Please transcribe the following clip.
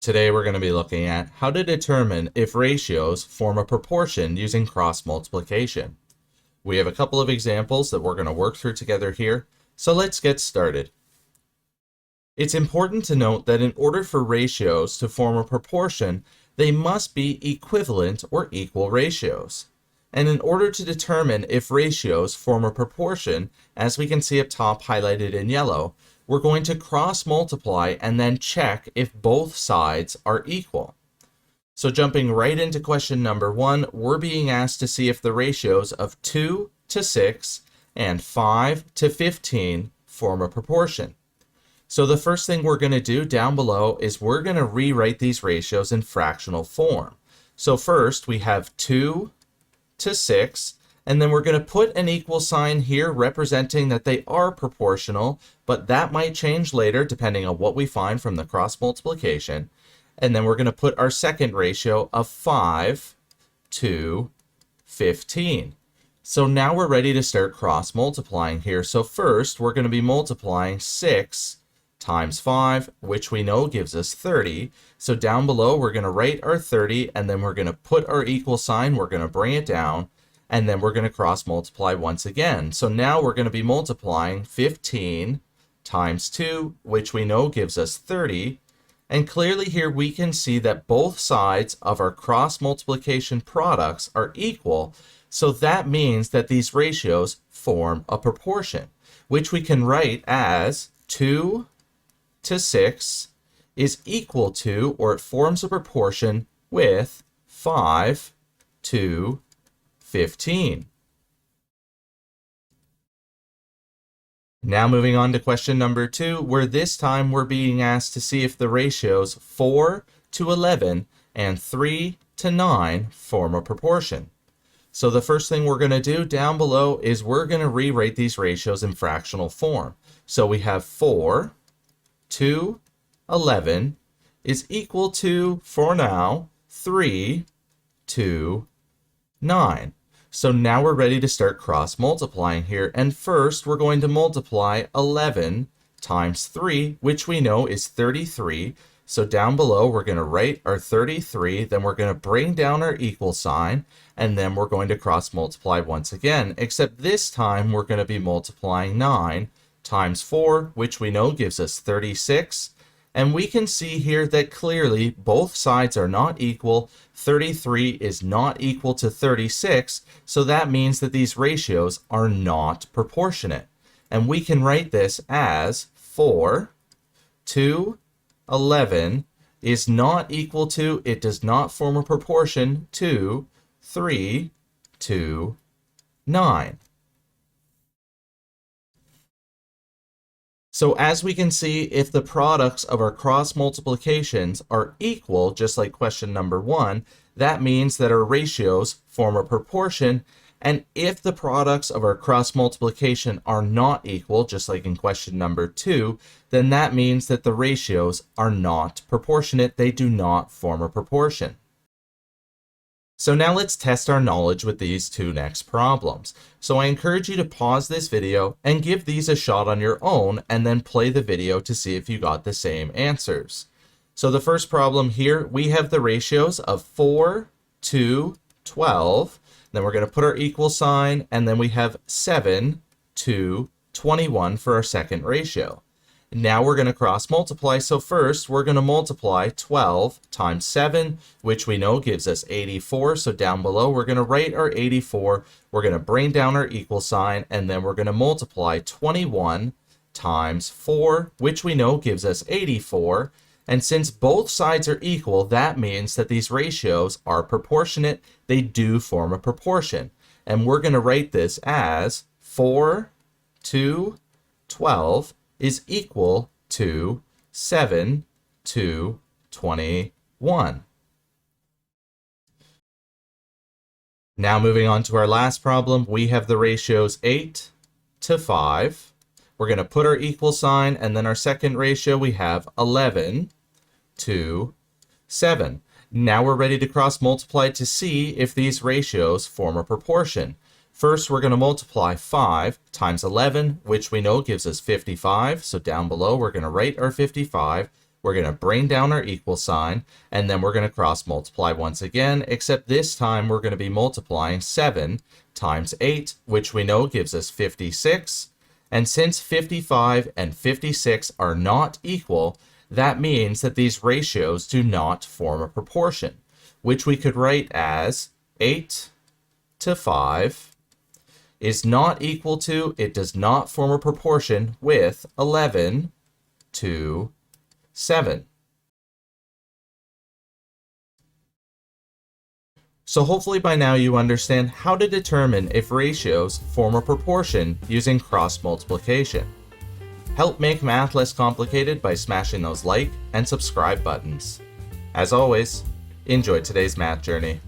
Today we're going to be looking at how to determine if ratios form a proportion using cross multiplication. We have a couple of examples that we're going to work through together here, so let's get started. It's important to note that in order for ratios to form a proportion, they must be equivalent or equal ratios. And in order to determine if ratios form a proportion, as we can see up top highlighted in yellow, we're going to cross multiply and then check if both sides are equal. So jumping right into question number 1, we're being asked to see if the ratios of 2 to 6 and 5 to 15 form a proportion. So the first thing we're going to do down below is we're going to rewrite these ratios in fractional form. So first we have 2 to 6, and then we're going to put an equal sign here representing that they are proportional, but that might change later depending on what we find from the cross multiplication. And then we're going to put our second ratio of 5 to 15. So now we're ready to start cross multiplying here. So first we're going to be multiplying 6 times 5, which we know gives us 30. So down below we're going to write our 30, and then we're going to put our equal sign, we're going to bring it down, and then we're going to cross multiply once again. So now we're going to be multiplying 15 times 2, which we know gives us 30. And clearly here we can see that both sides of our cross multiplication products are equal. So that means that these ratios form a proportion, which we can write as 2 to 6 is equal to, or it forms a proportion with 5 to 15. Now moving on to question number 2, where this time we're being asked to see if the ratios 4 to 11 and 3 to 9 form a proportion. So the first thing we're going to do down below is we're going to rewrite these ratios in fractional form. So we have 4 to 11 is equal to, for now, 3 to 9. So now we're ready to start cross multiplying here. And first we're going to multiply 11 times 3, which we know is 33. So down below we're going to write our 33, then we're going to bring down our equal sign, and then we're going to cross multiply once again, except this time we're going to be multiplying 9 times 4, which we know gives us 36. And we can see here that clearly both sides are not equal. 33 is not equal to 36, so that means that these ratios are not proportionate. And we can write this as 4 to 11 is not equal to, it does not form a proportion to 3 to 9. So as we can see, if the products of our cross multiplications are equal, just like question number 1, that means that our ratios form a proportion. And if the products of our cross multiplication are not equal, just like in question number 2, then that means that the ratios are not proportionate. They do not form a proportion. So now let's test our knowledge with these two next problems. So I encourage you to pause this video and give these a shot on your own, and then play the video to see if you got the same answers. So the first problem here, we have the ratios of 4 to 12. Then we're going to put our equal sign, and then we have 7 to 21 for our second ratio. Now we're going to cross multiply. So first we're going to multiply 12 times 7, which we know gives us 84. So down below we're going to write our 84. We're going to bring down our equal sign, and then we're going to multiply 21 times 4, which we know gives us 84. And since both sides are equal, that means that these ratios are proportionate. They do form a proportion. And we're going to write this as 4 to 12 is equal to 7 to 21. Now moving on to our last problem, we have the ratios 8 to 5. We're going to put our equal sign, and then our second ratio we have 11 to 7. Now we're ready to cross multiply to see if these ratios form a proportion. First, we're going to multiply 5 times 11, which we know gives us 55. So down below, we're going to write our 55. We're going to bring down our equal sign, and then we're going to cross multiply once again, except this time we're going to be multiplying 7 times 8, which we know gives us 56. And since 55 and 56 are not equal, that means that these ratios do not form a proportion, which we could write as 8 to 5 is not equal to, it does not form a proportion with 11 to 7. So hopefully by now you understand how to determine if ratios form a proportion using cross multiplication. Help make math less complicated by smashing those like and subscribe buttons. As always, enjoy today's math journey.